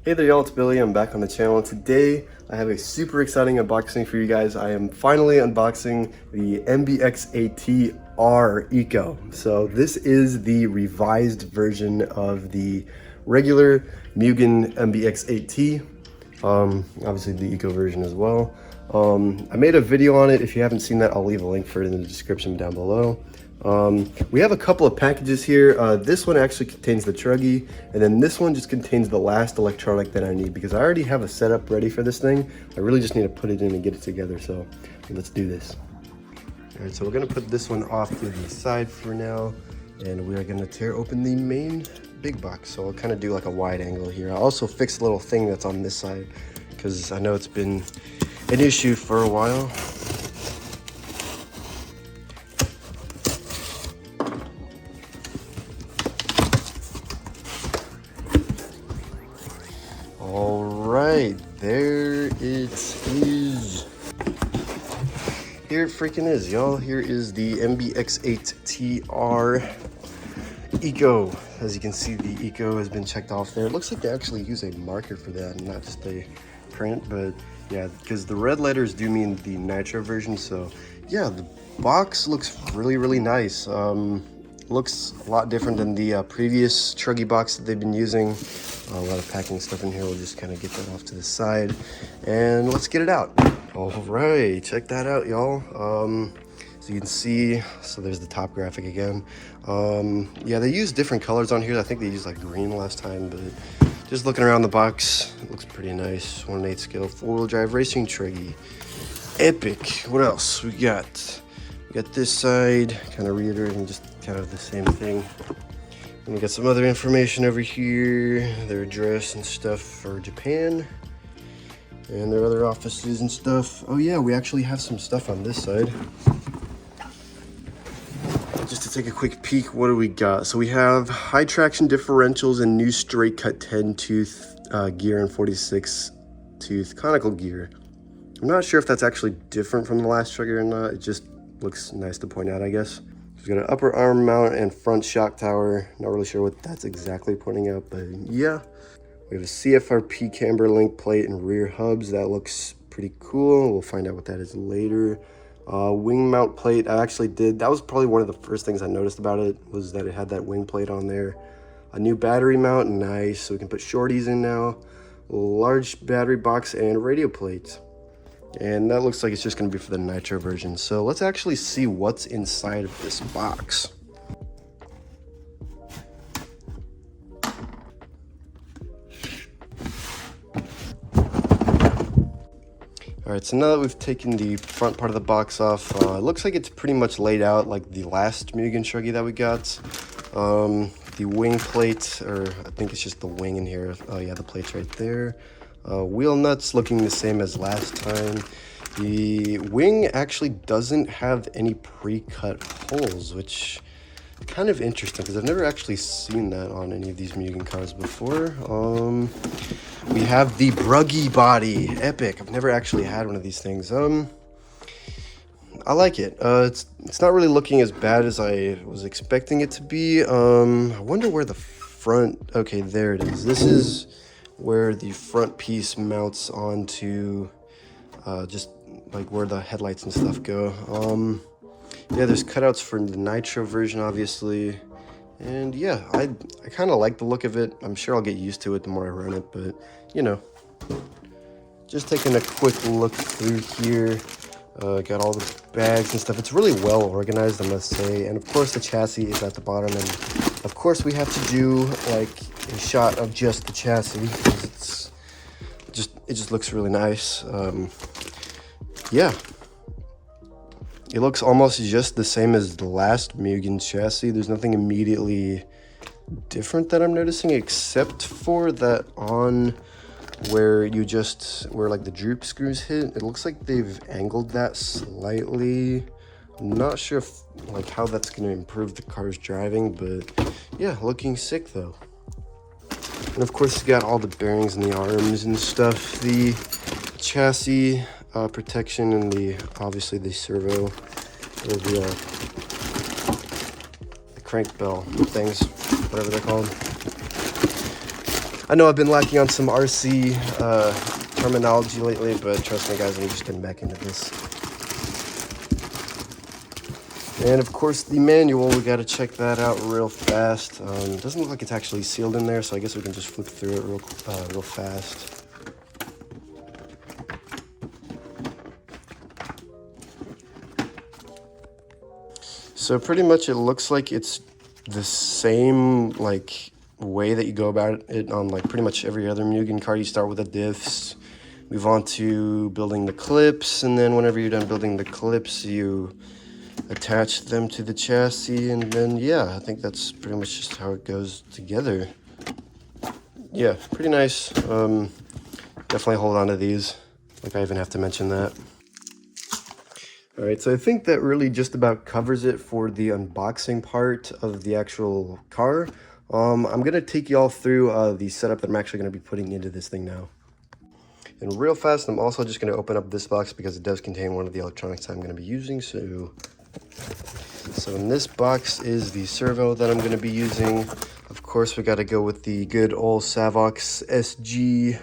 Hey there y'all, it's Billy. I'm back on the channel. Today I have a super exciting unboxing for you guys. I am finally unboxing the MBX-AT-R Eco. So this is the revised version of the regular Mugen MBX-AT. Obviously the Eco version as well. I made a video on it. If you haven't seen that, I'll leave a link for it in the description down below. We have a couple of packages here. This one actually contains the Truggy, and then this one just contains the last electronic that I need because I already have a setup ready for this thing. I really just need to put it in and get it together, so let's do this. All right, so we're gonna put this one off to the side for now, and we are gonna tear open the main big box. So I'll kind of do like a wide angle here. I'll also fix the little thing that's on this side because I know it's been an issue for a while. All right, there it is. Here it freaking is, y'all. Here is the MBX-8TR Eco. As you can see, the Eco has been checked off there. It looks like they actually use a marker for that and not just a print, but yeah, because the red letters do mean the Nitro version. So yeah, the box looks really nice. Looks a lot different than the previous Truggy box that they've been using. A lot of packing stuff in here. We'll just kind of get that off to the side and let's get it out. All right, check that out, y'all. So you can see, so there's the top graphic again. Yeah, they use different colors on here. I think they used like green last time, but just looking around the box, it looks pretty nice. 1/8 scale 4-wheel drive racing Truggy. Epic. What else we got? We got this side, kind of reiterating just kind of the same thing. And we got some other information over here, their address and stuff for Japan, and their other offices and stuff. Oh yeah, we actually have some stuff on this side. Just to take a quick peek, what do we got? So we have high traction differentials and new straight cut 10 tooth gear and 46 tooth conical gear. I'm not sure if that's actually different from the last Truggy or not. It just looks nice to point out, I guess. We've got an upper arm mount and front shock tower. Not really sure what that's exactly pointing out, but yeah. We have a CFRP camber link plate and rear hubs. That looks pretty cool. We'll find out what that is later. Wing mount plate, that was probably one of the first things I noticed about it, was that it had that wing plate on there. A new battery mount, nice. So we can put shorties in now. A large battery box and radio plates. And that looks like it's just going to be for the Nitro version. So let's actually see what's inside of this box. All right, so now that we've taken the front part of the box off, it looks like it's pretty much laid out like the last Mugen Truggy that we got. The wing plate, or I think it's just the wing in here. Oh yeah, the plate's right there. Wheel nuts looking the same as last time. The wing actually doesn't have any pre-cut holes, which is kind of interesting because I've never actually seen that on any of these Mugen cars before. We have the Bruggy body, epic. I've never actually had one of these things. I like it. It's not really looking as bad as I was expecting it to be. I wonder where the front, okay, there it is. This is where the front piece mounts onto just like where the headlights and stuff go. Yeah, there's cutouts for the Nitro version, obviously. And yeah, I kind of like the look of it. I'm sure I'll get used to it the more I run it, but you know. Just taking a quick look through here. Got all the bags and stuff. It's really well organized, I must say. And of course the chassis is at the bottom, and of course we have to do like a shot of just the chassis because it just looks really nice. Yeah, it looks almost just the same as the last Mugen chassis. There's nothing immediately different that I'm noticing, except for that on where like the droop screws hit. It looks like they've angled that slightly. I'm not sure if like how that's going to improve the car's driving, but yeah, looking sick though. And of course, you got all the bearings and the arms and stuff. The chassis protection and obviously the servo, or the crank bell things, whatever they're called. I know I've been lacking on some RC terminology lately, but trust me guys, I'm just getting back into this. And of course the manual, we got to check that out real fast. It doesn't look like it's actually sealed in there, so I guess we can just flip through it real fast. So pretty much it looks like it's the same like way that you go about it on like pretty much every other Mugen card. You start with the diffs, move on to building the clips, and then whenever you're done building the clips, you attach them to the chassis, and then yeah, I think that's pretty much just how it goes together. Yeah, pretty nice. Definitely hold on to these. Like I even have to mention that. All right, so I think that really just about covers it for the unboxing part of the actual car. I'm gonna take y'all through the setup that I'm actually gonna be putting into this thing now. And real fast, I'm also just gonna open up this box because it does contain one of the electronics I'm gonna be using. So in this box is the servo that I'm gonna be using. Of course, we gotta go with the good old Savox SG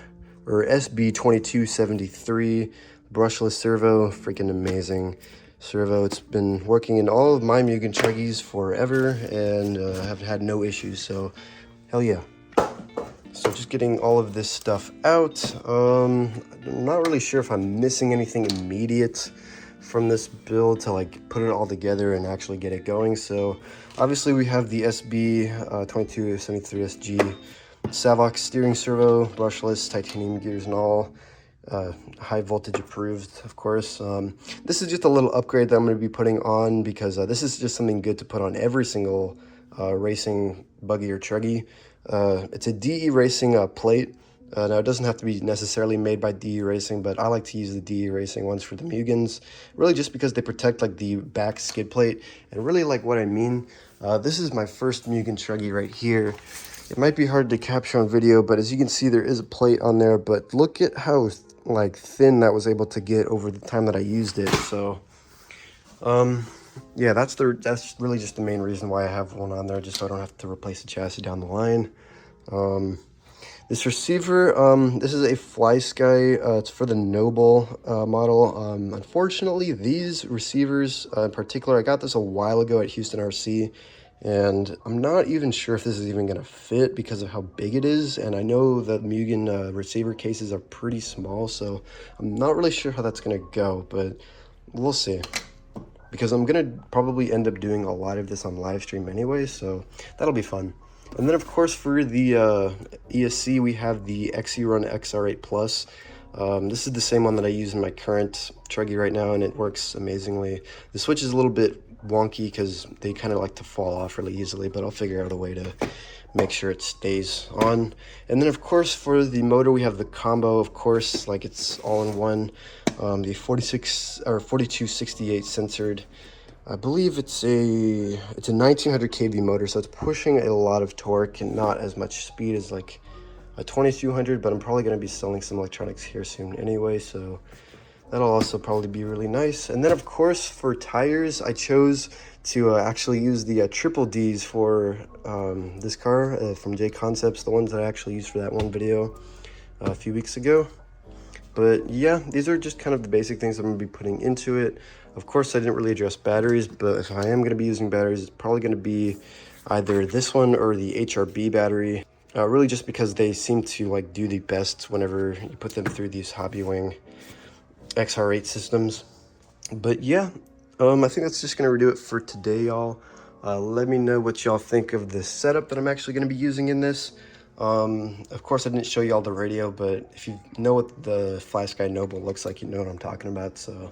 or SB2273 brushless servo. Freaking amazing servo. It's been working in all of my Mugen Chuggies forever, and I have had no issues, so hell yeah. So just getting all of this stuff out. I'm not really sure if I'm missing anything immediate from this build to like put it all together and actually get it going. So obviously we have the SB2273SG Savox steering servo, brushless, titanium gears and all. High voltage approved, of course. This is just a little upgrade that I'm going to be putting on because this is just something good to put on every single racing buggy or chuggy. It's a DE Racing plate. Now, it doesn't have to be necessarily made by DE Racing, but I like to use the DE Racing ones for the Mugens, really just because they protect like the back skid plate. And really like what I mean, this is my first Mugen Chuggy right here. It might be hard to capture on video, but as you can see, there is a plate on there, but look at how like thin that was able to get over the time that I used it. So yeah, that's really just the main reason why I have one on there, just so I don't have to replace the chassis down the line. This receiver, this is a FlySky. It's for the Noble model. Unfortunately, these receivers in particular, I got this a while ago at Houston RC, and I'm not even sure if this is even going to fit because of how big it is. And I know that Mugen receiver cases are pretty small, so I'm not really sure how that's going to go, but we'll see. Because I'm going to probably end up doing a lot of this on live stream anyway, so that'll be fun. And then, of course, for the ESC, we have the XE-Run XR8 Plus. This is the same one that I use in my current Chuggy right now, and it works amazingly. The switch is a little bit wonky because they kind of like to fall off really easily, but I'll figure out a way to make sure it stays on. And then, of course, for the motor, we have the combo, of course, like it's all in one. The 4268 censored. I believe it's a 1900 kV motor, so it's pushing a lot of torque and not as much speed as like a 2200, but I'm probably going to be selling some electronics here soon anyway, so that'll also probably be really nice. And then, of course, for tires, I chose to actually use the Triple Ds for this car from J Concepts, the ones that I actually used for that one video a few weeks ago. But yeah, these are just kind of the basic things I'm going to be putting into it. Of course, I didn't really address batteries, but if I am going to be using batteries, it's probably going to be either this one or the HRB battery. Really just because they seem to like do the best whenever you put them through these Hobbywing XR8 systems. But yeah, I think that's just going to do it for today, y'all. Let me know what y'all think of the setup that I'm actually going to be using in this. Of course, I didn't show y'all the radio, but if you know what the FlySky Noble looks like, you know what I'm talking about. So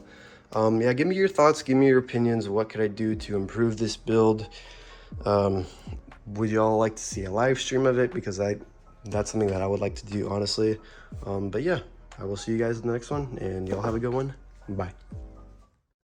yeah, give me your thoughts, give me your opinions. What could I do to improve this build? Would y'all like to see a live stream of it? Because that's something that I would like to do, honestly. But yeah, I will see you guys in the next one, and y'all have a good one. Bye.